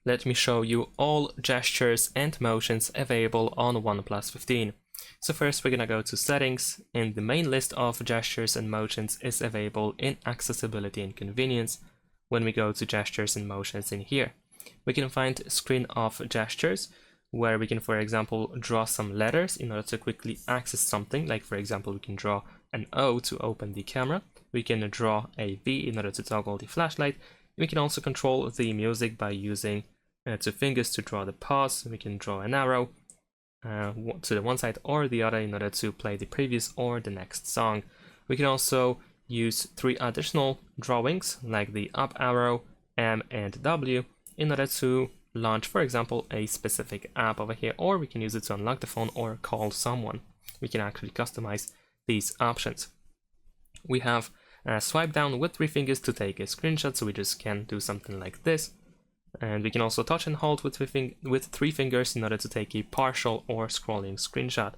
let me show you all gestures and motions available on OnePlus 15. So first we're gonna go to settings, and the main list of gestures and motions is available in accessibility and convenience. When we go to gestures and motions in here, we can find screen off gestures, where we can, for example, draw some letters in order to quickly access something. Like for example, we can draw an O to open the camera. We can draw a V in order to toggle the flashlight. We can also control the music by using 2 fingers to draw the pause. We can draw an arrow to the one side or the other in order to play the previous or the next song. We can also use 3 additional drawings, like the up arrow, M and W, in order to launch, for example, a specific app over here, or we can use it to unlock the phone or call someone. We can actually customize these options. We have swipe down with 3 fingers to take a screenshot, so we just can do something like this. And we can also touch and hold with 3 fingers in order to take a partial or scrolling screenshot.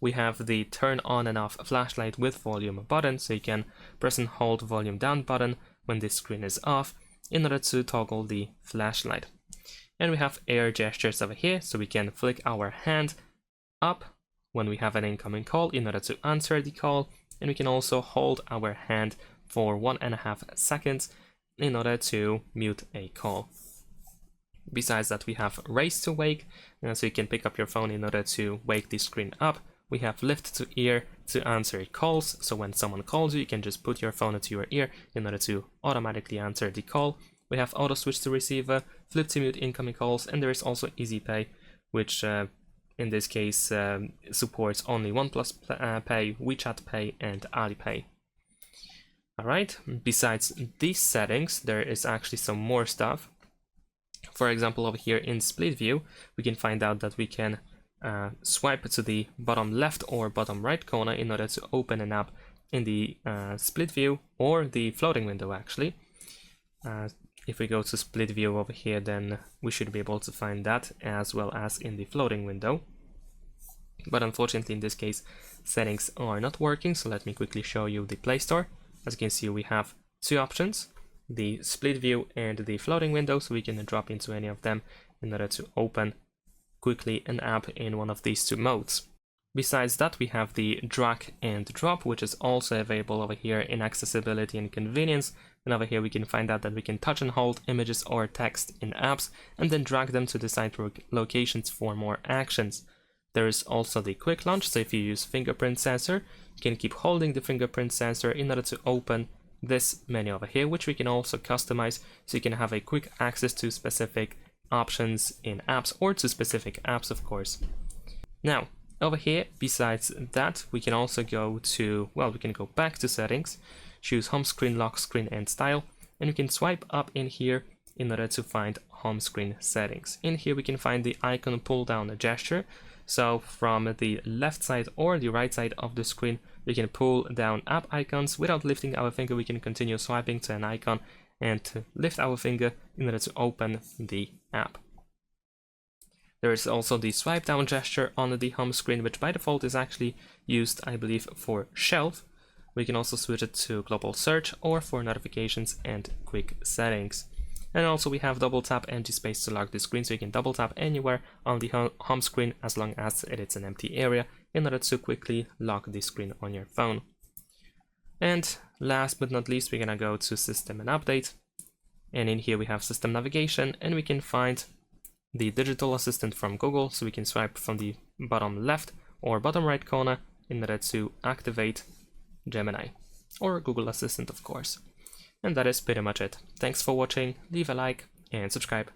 We have the turn on and off flashlight with volume button, so you can press and hold volume down button when this screen is off in order to toggle the flashlight. And we have air gestures over here, so we can flick our hand up when we have an incoming call in order to answer the call, and we can also hold our hand for 1.5 seconds in order to mute a call. Besides that, we have raise to wake, so you can pick up your phone in order to wake the screen up. We have lift to ear to answer calls, so when someone calls you, you can just put your phone to your ear in order to automatically answer the call. We have auto switch to receiver, flip to mute incoming calls, and there is also Easy Pay, which in this case supports only OnePlus Pay, WeChat Pay, and Alipay. Alright, besides these settings, there is actually some more stuff. For example, over here in split view, we can find out that we can swipe to the bottom left or bottom right corner in order to open an app in the split view or the floating window actually. If we go to split view over here, then we should be able to find that as well as in the floating window. But unfortunately in this case settings are not working, so let me quickly show you the Play Store. As you can see, we have 2 options, the split view and the floating window, so we can drop into any of them in order to open quickly an app in one of these 2 modes. Besides that, we have the drag and drop, which is also available over here in accessibility and convenience. And over here we can find out that we can touch and hold images or text in apps and then drag them to the site locations for more actions. There is also the quick launch, so if you use fingerprint sensor, you can keep holding the fingerprint sensor in order to open this menu over here, which we can also customize, so you can have a quick access to specific options in apps or to specific apps, of course. Now, over here, besides that, we can also go to, well, we can go back to settings, choose home screen, lock screen, and style, and we can swipe up in here in order to find home screen settings. In here, we can find the icon pull down gesture. So from the left side or the right side of the screen, we can pull down app icons. Without lifting our finger, we can continue swiping to an icon and to lift our finger in order to open the app. There is also the swipe down gesture on the home screen, which by default is actually used, I believe, for shelf. We can also switch it to global search or for notifications and quick settings. And also we have double tap empty space to lock the screen, so you can double tap anywhere on the home screen as long as it is an empty area in order to quickly lock the screen on your phone. And last but not least, we're gonna go to system and update. And in here we have system navigation, and we can find the digital assistant from Google, so we can swipe from the bottom left or bottom right corner in order to activate Gemini or Google Assistant, of course. And that is pretty much it. Thanks for watching, leave a like and subscribe.